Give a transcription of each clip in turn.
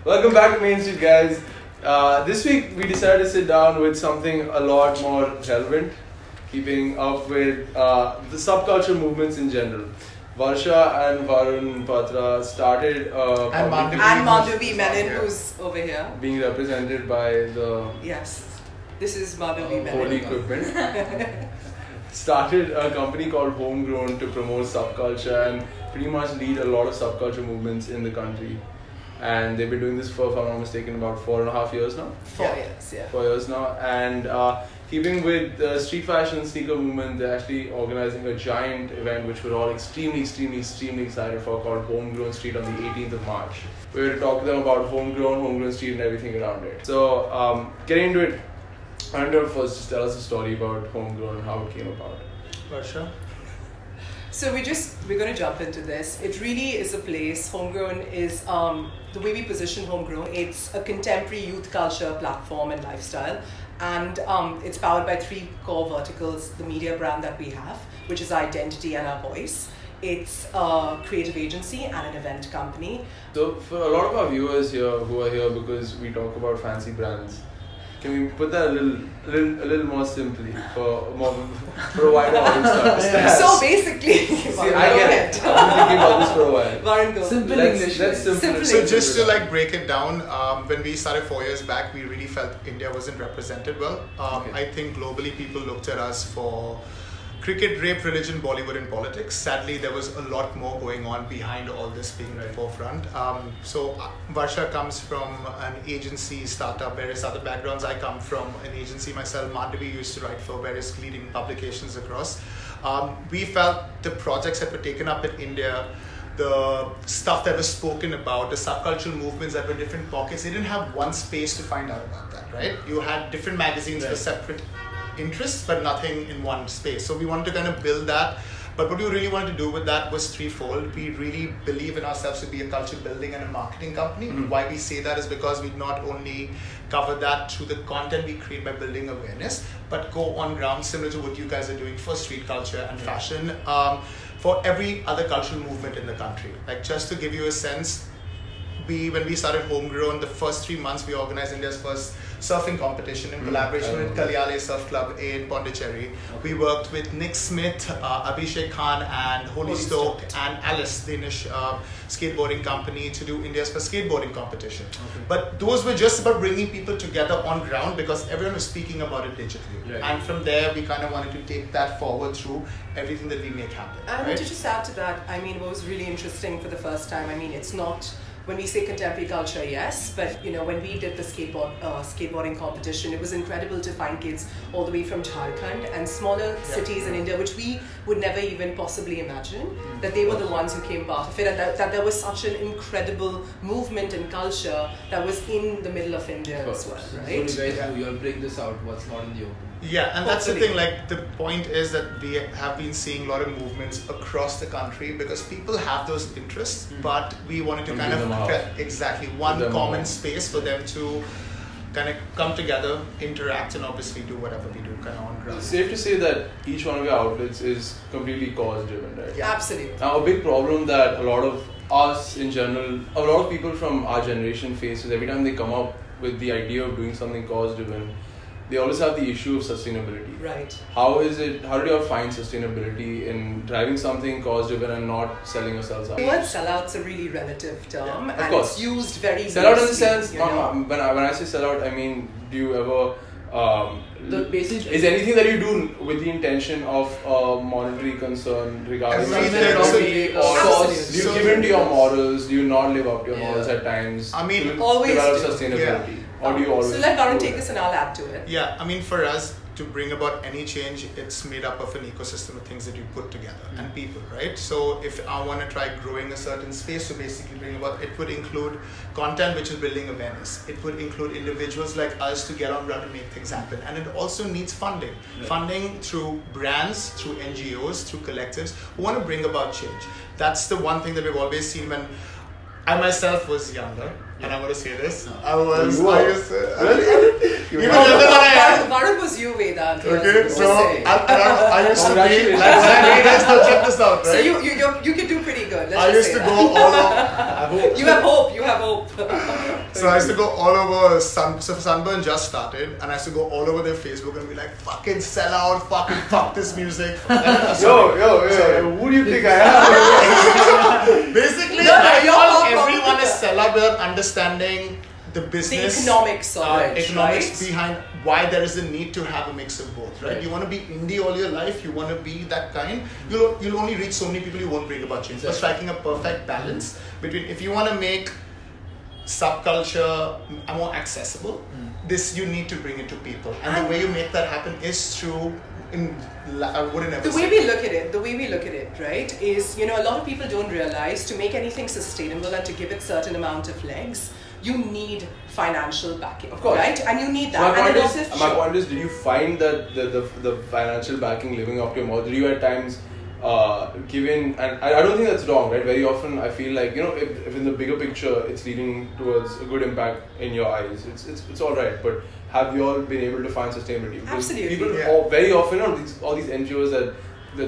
Welcome back to Mainstreet, guys. This week we decided to sit down with something a lot more relevant, keeping up with the subculture movements in general. Varsha and Varun Patra started and Madhavi Menon, who's over here, being represented by the this is Madhavi Menon. Holy equipment. Started a company called Homegrown to promote subculture and pretty much lead a lot of subculture movements in the country. And they've been doing this for, if I'm not mistaken, about 4.5 years now. 4 years, yeah. 4 years now. And keeping with the street fashion sneaker movement, they're actually organizing a giant event which we're all extremely excited for, called Homegrown Street on the 18th of March. We're going to talk to them about Homegrown Street and everything around it. So, getting into it, Andrew, first just tell us a story about Homegrown and how it came about. Varsha? So we're going to jump into this. It really is a place. Homegrown is, the way we position Homegrown, it's a contemporary youth culture platform and lifestyle. And it's powered by 3 core verticals: the media brand that we have, which is our identity and our voice. It's a creative agency and an event company. So for a lot of our viewers here who are here because we talk about fancy brands, can we put that a little more simply for a wider audience to understand? So basically, I've been thinking about this for a while. Varun, go. Simple English. So just to like break it down, when we started 4 years back, we really felt India wasn't represented well. I think globally people looked at us for cricket, rape, religion, Bollywood and politics. Sadly, there was a lot more going on behind all this being in the forefront. So Varsha comes from an agency, startup, various other backgrounds. I come from an agency myself. Madhavi used to write for various leading publications across. We felt the projects that were taken up in India, the stuff that was spoken about, the subcultural movements that were different pockets, they didn't have one space to find out about that, right? You had different magazines for separate interests, but nothing in one space. So we wanted to kind of build that. But what we really wanted to do with that was threefold. We really believe in ourselves to be a culture building and a marketing company. Why we say that is because we not only cover that through the content we create by building awareness, but go on ground similar to what you guys are doing for street culture and fashion, for every other cultural movement in the country. Like, just to give you a sense, when we started Homegrown, the first 3 months we organized India's first surfing competition in collaboration with Kalyale Surf Club in Pondicherry. We worked with Nick Smith, Abhishek Khan and Holy Stoke and Alice, Danish skateboarding company, to do India's first skateboarding competition. But those were just about bringing people together on ground because everyone was speaking about it digitally. And from there, we kind of wanted to take that forward through everything that we make happen. And to just add to that, I mean, what was really interesting for the first time, I mean, it's not, when we say contemporary culture, yes, but you know, when we did the skateboarding competition, it was incredible to find kids all the way from Jharkhand and smaller cities in India, which we would never even possibly imagine, that they were the ones who came part of it, and that there was such an incredible movement and culture that was in the middle of India as well, right? So you guys you'll bring this out, what's not in the open. Yeah, and that's the thing, like the point is that we have been seeing a lot of movements across the country because people have those interests, but we wanted to kind of exactly one common space for them to kind of come together, interact, and obviously do whatever we do kind of on ground. It's safe to say that each one of your outlets is completely cause driven, right? Yeah. Absolutely. Now, a big problem that a lot of us in general, a lot of people from our generation face is every time they come up with the idea of doing something cause driven, they always have the issue of sustainability. Right. How do you all find sustainability in driving something cause driven and not selling yourselves out? The word sellout's a really relative term, and course. It's used very sellout in the sense, you know? when I say sellout, I mean, do you ever the basic is anything that you do with the intention of monetary concern regarding sustainability, or do you give in to your morals? Do you not live up to your morals at times? I mean, to always develop do. sustainability. Or do you always so let Varun take this and I'll add to it. Yeah, I mean, for us to bring about any change, it's made up of an ecosystem of things that you put together and people, right? So if I want to try growing a certain space to basically bring about, it would include content which is building awareness. It would include individuals like us to get on ground and make things happen. And it also needs funding. Funding through brands, through NGOs, through collectives who want to bring about change. That's the one thing that we've always seen when I myself was younger. And I'm going to say this. Varun was you, Vedant. Okay, so I used to be. Check this out, right? So you can do pretty good. I used to go all over. You have hope. You have hope. So I used to go all over. So Sunburn just started, and I used to go all over their Facebook and be like, "Fucking sell out, fucking fuck this music." Yo, who do you think I am? Basically, No, I you're call not everyone wrong. a seller without understanding the business, The economics of it, economics right? behind why there is a need to have a mix of both, right? Right. You want to be indie all your life, you want to be that kind, you'll only reach so many people, you won't bring about change. But striking a perfect balance between, if you want to make subculture more accessible, this you need to bring it to people, and the way you make that happen is through I wouldn't ever The way we look at it, right, is, a lot of people don't realize to make anything sustainable and to give it certain amount of legs, you need financial backing, Of course. right? And you need So that. my point is, did you find that the financial backing living up to your mouth? Did you at times given, and I don't think that's wrong, right? Very often I feel like, if in the bigger picture it's leading towards a good impact in your eyes, it's all right. But have you all been able to find sustainability? Because Absolutely. people very often, all these NGOs that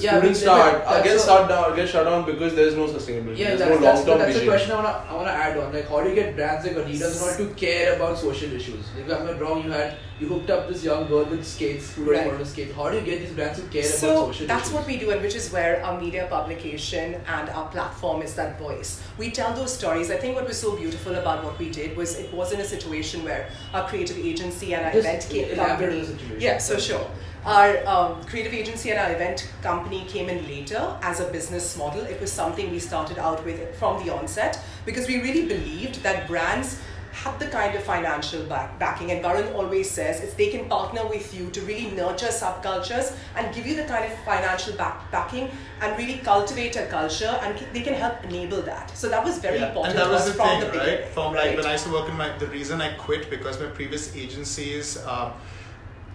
Yeah, students get shut down because there is no sustainability. Yeah, There's no that's long-term a vision. question I wanna add on. Like, how do you get brands like Adidas not to care about social issues? If I'm not wrong, you hooked up this young girl with skates who Right. don't want to skate. How do you get these brands to care about So social that's issues? what we do, and which is where our media publication and our platform is that voice. We tell those stories. I think what was so beautiful about what we did was it wasn't a situation where our creative agency and our Just event elaborate company. on the situation. Yeah, so sure. Our creative agency and our event company came in later as a business model. It was something we started out with from the onset because we really believed that brands have the kind of financial backing, and Varun always says it's they can partner with you to really nurture subcultures and give you the kind of financial backing and really cultivate a culture, and they can help enable that. So that was very important and that to was us the from thing, the right? beginning. From like right? when I used to work in the reason I quit because my previous agencies,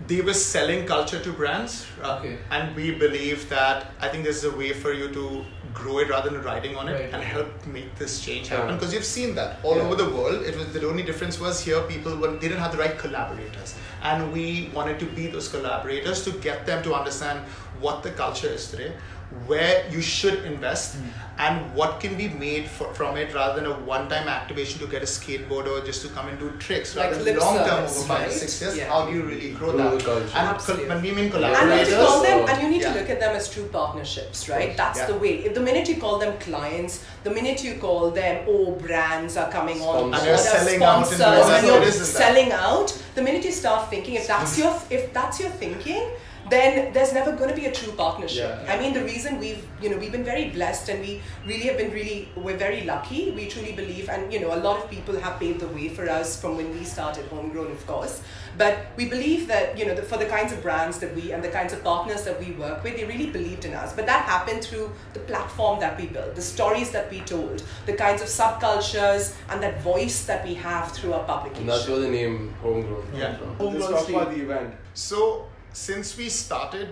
they were selling culture to brands, Okay. and we believe that I think there's a way for you to grow it rather than riding on it Right. and help make this change Yeah. happen, because you've seen that all Yeah. over the world. It was the only difference was here people they didn't have the right collaborators, and we wanted to be those collaborators to get them to understand what the culture is today, where you should invest, and what can be made from it, rather than a one-time activation to get a skateboarder just to come and do tricks, Like rather than lip long-term service, over 5 to right? 6 years. Yeah. How do you really grow Grow that the culture. And Absolutely. when we mean And you collaborators, need to call them, and you need Yeah. to look at them as true partnerships, right? That's Yeah. the way. If the minute you call them clients, the minute you call them, brands are coming on, Sponsors. And you're board, selling out and sponsors, doing that, and so it you're isn't that. selling out. The minute you start thinking, if that's your thinking, then there's never going to be a true partnership. Yeah. I mean, the reason we've been very blessed, and we really have been we're very lucky. We truly believe, and a lot of people have paved the way for us from when we started Homegrown, of course. But we believe that for the kinds of brands that we and the kinds of partners that we work with, they really believed in us. But that happened through the platform that we built, the stories that we told, the kinds of subcultures, and that voice that we have through our publication. And that's where the name Homegrown comes Yeah. from. Homegrown Let's talk Street. about the event. So since we started,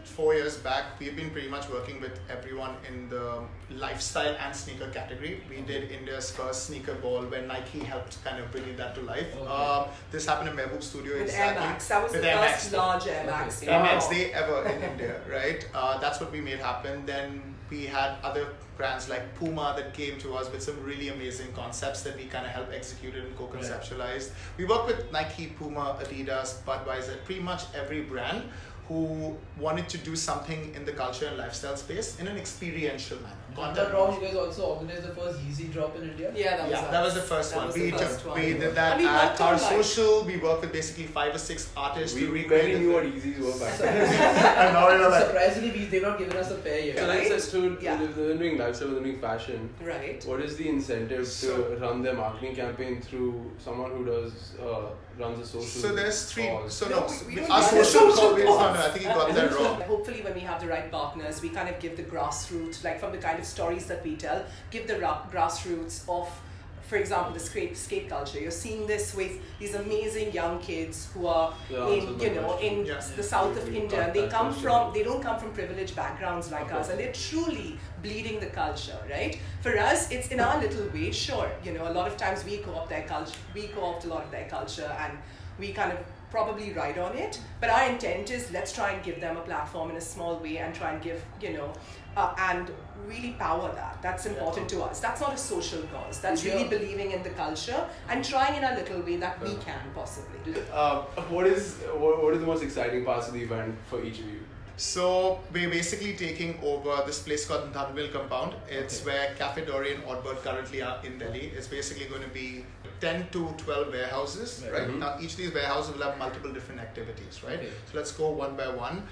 4 years back, we've been pretty much working with everyone in the lifestyle and sneaker category. We did India's first sneaker ball when Nike helped kind of bring that to life. Okay. This happened in Mehboob Studio. With exactly. Air Max, that was With the Air Max. first large Air Max. Okay. Air Max Day ever in India, right? That's what we made happen. Then we had other brands like Puma that came to us with some really amazing concepts that we kind of helped executed and co-conceptualized. We work with Nike, Puma, Adidas, Budweiser, pretty much every brand who wanted to do something in the culture and lifestyle space in an experiential manner. If I'm not wrong, you guys also organized the first Yeezy drop in India? Yeah, that was us. That was the first That one. was We the first one. did that And we at worked our on, like- social. We worked with basically 5 or 6 artists to We recreate barely it. knew what Yeezys were back then. And now we're like, Surprisingly, they've not given us a pair yet. So Right? let's just Yeah. they're doing lifestyle, they're doing fashion. Right. What is the incentive to run their marketing campaign through someone who runs a social? so there's 3. cause? So No, no, we don't our do social social call. cause. No, I think you got that wrong. Hopefully, when we have the right partners, we kind of give the grassroots, like from the kind of stories that we tell, give the grassroots of, for example, the skate culture. You're seeing this with these amazing young kids who are Yeah, in, answered my in question. the south of We India. got They that they don't come from privileged backgrounds like us, and they're truly bleeding the culture, right? For us, it's in our little way. Sure, a lot of times we co-opt their culture, we co-opt a lot of their culture, and we kind of probably ride on it. But our intent is, let's try and give them a platform in a small way and try and give, and really power that. That's important to us. That's not a social cause. That's really believing in the culture and trying in a little way that we can possibly. What is the most exciting parts of the event for each of you? So we're basically taking over this place called Dhanville Compound. It's where Cafe Dory and Oddbird currently are in Delhi. It's basically going to be 10 to 12 warehouses, right? Now each of these warehouses will have multiple different activities, right? So let's go one by one.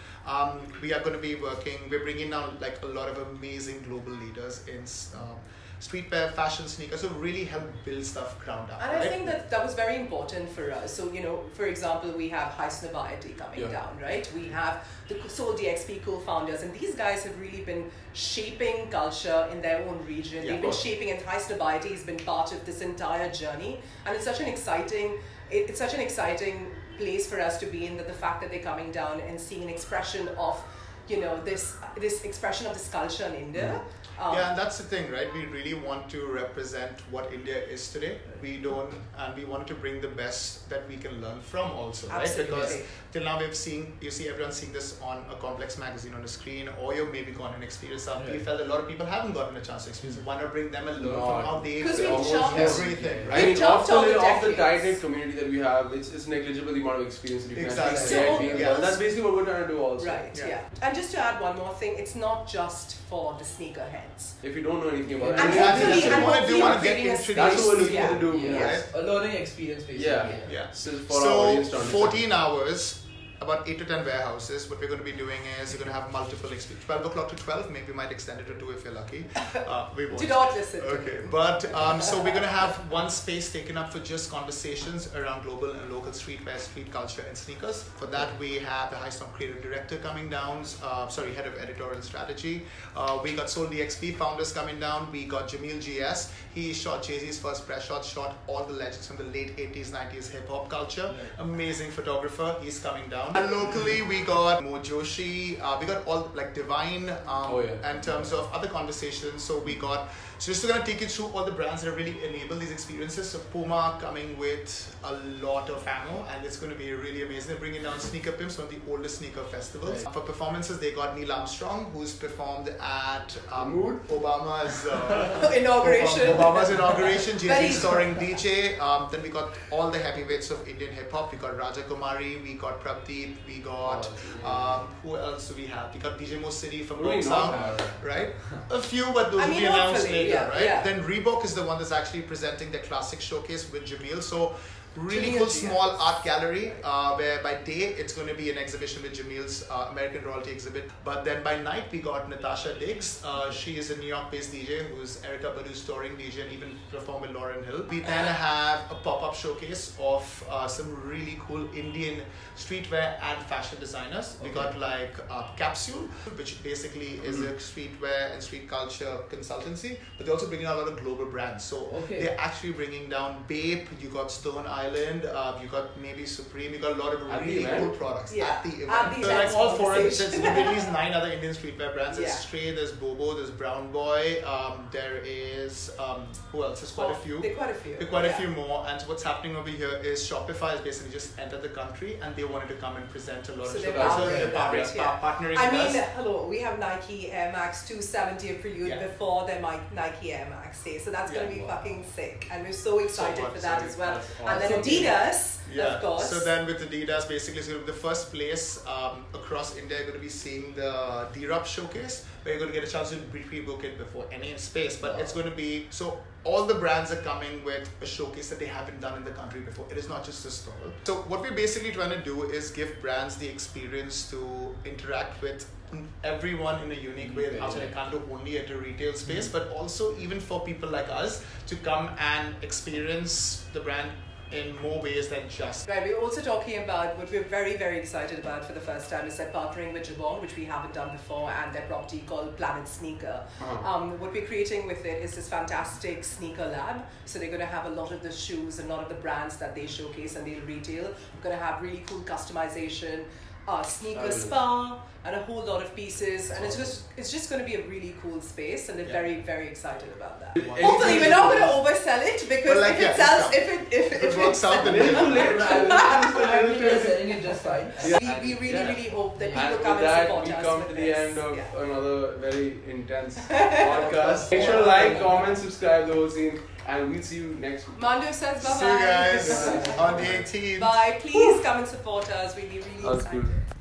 We are going to be we're bringing down like a lot of amazing global leaders in streetwear, fashion, sneakers, so really help build stuff ground up. And I think that was very important for us. So, for example, we have Hycenabiety coming down, right? We have the Soul DXP co-founders, and these guys have really been shaping culture in their own region. They've been shaping, and Hycenabiety has been part of this entire journey. And it's such an exciting place for us to be in, that the fact that they're coming down and seeing an expression of this expression of this culture in India. And that's the thing, right? We really want to represent what India is today. We wanted to bring the best that we can learn from also, right? Because till now you see everyone seeing this on a complex magazine on a screen, or you've maybe gone and experienced something. We felt a lot of people haven't gotten a chance to experience it. Why not bring them and learn from how they everything, right? Off the tight-knit community that we have, it's negligible the amount of experience that you can actually get. That's basically what we're trying to do also. Right, And just to add one more thing, it's not just for the sneakerheads. If you don't know anything about it, that's what we want to get introduced. That's what we're looking to do. Yes. A learning experience basically. So 14 hours, about 8 to 10 warehouses. What we're going to be doing is we're going to have multiple 12 o'clock to 12. Maybe we might extend it to 2 if you're lucky. We won't. Do not listen. Okay, but so we're going to have one space taken up for just conversations around global and local streetwear, street culture, and sneakers. For that, we have the High creative director coming down. Head of editorial strategy. We got Soul DXP founders coming down. We got Jamil GS. He shot Jay-Z's first press shot. Shot all the legends from the late 80s, 90s hip hop culture. Amazing photographer. He's coming down. And locally, we got Mo Joshi, we got all like Divine, in terms of other conversations. So just going to take you through all the brands that really enable these experiences. So Puma coming with a lot of ammo, and it's going to be really amazing. They're bringing down Sneaker Pimps, one of the oldest sneaker festivals. For performances, they got Neil Armstrong, who's performed at Obama's inauguration. Jay-Z starring DJ. Then we got all the heavyweights of Indian hip hop. We got Raja Kumari, we got Prabdeep, we got who else do we have? We got DJ Mo City from Rock Sound, right? A few, but those will be announced later. Right? Then Reebok is the one that's actually presenting their classic showcase with Jamil. So really cool small art gallery where by day it's going to be an exhibition with Jamil's American Royalty exhibit. But then by night we got Natasha Diggs. She is a New York based DJ who's Erica Badu's touring DJ and even performed with Lauryn Hill. We then have a pop-up showcase of some really cool Indian streetwear and fashion designers. We got like Capsule, which basically is a streetwear and street culture consultancy, but they're also bringing out a lot of global brands. So they're actually bringing down Bape, you got Stone Island, you got maybe Supreme, you got a lot of really cool products at the event. So like all four of them, there's at least 9 other Indian streetwear brands. There's Stray, there's Bobo, there's Brown Boy, there is, who else? There's quite a few. There are quite a few more. And so what's happening over here is Shopify has basically just entered the country and they wanted to come and present a lot of partnering I mean, hello, we have Nike Air Max 270 prelude before their Nike Air Max day. So that's going to be fucking sick. And we're so excited for that as well. And then Adidas, of course. So then with Adidas, basically, it's going to be the first place across India, you're going to be seeing the D-Rup showcase, where you're going to get a chance to pre-book it before any space. But it's going to be, so all the brands are coming with a showcase that they haven't done in the country before. It is not just a stall. So what we're basically trying to do is give brands the experience to interact with everyone in a unique way outside a condo, only at a retail space, but also even for people like us to come and experience the brand in more ways than just. Right, we're also talking about what we're very, very excited about for the first time is they're partnering with Jabong, which we haven't done before, and their property called Planet Sneaker. What we're creating with it is this fantastic sneaker lab. So they're going to have a lot of the shoes and a lot of the brands that they showcase and they'll retail. We're going to have really cool customization, sneaker spa, and a whole lot of pieces, and it's just going to be a really cool space, and they're very, very excited about that. Hopefully, we're not going to oversell it because if it works out, then Yeah. We really hope that people And come with and that, support we us come with to the this. end of Yeah. another very intense podcast. Make sure to like, comment, subscribe, the whole scene, and we'll see you next week. Mandu says bye-bye. See you guys on the 18th. Bye. Please come and support us. We'll be really That's excited. good.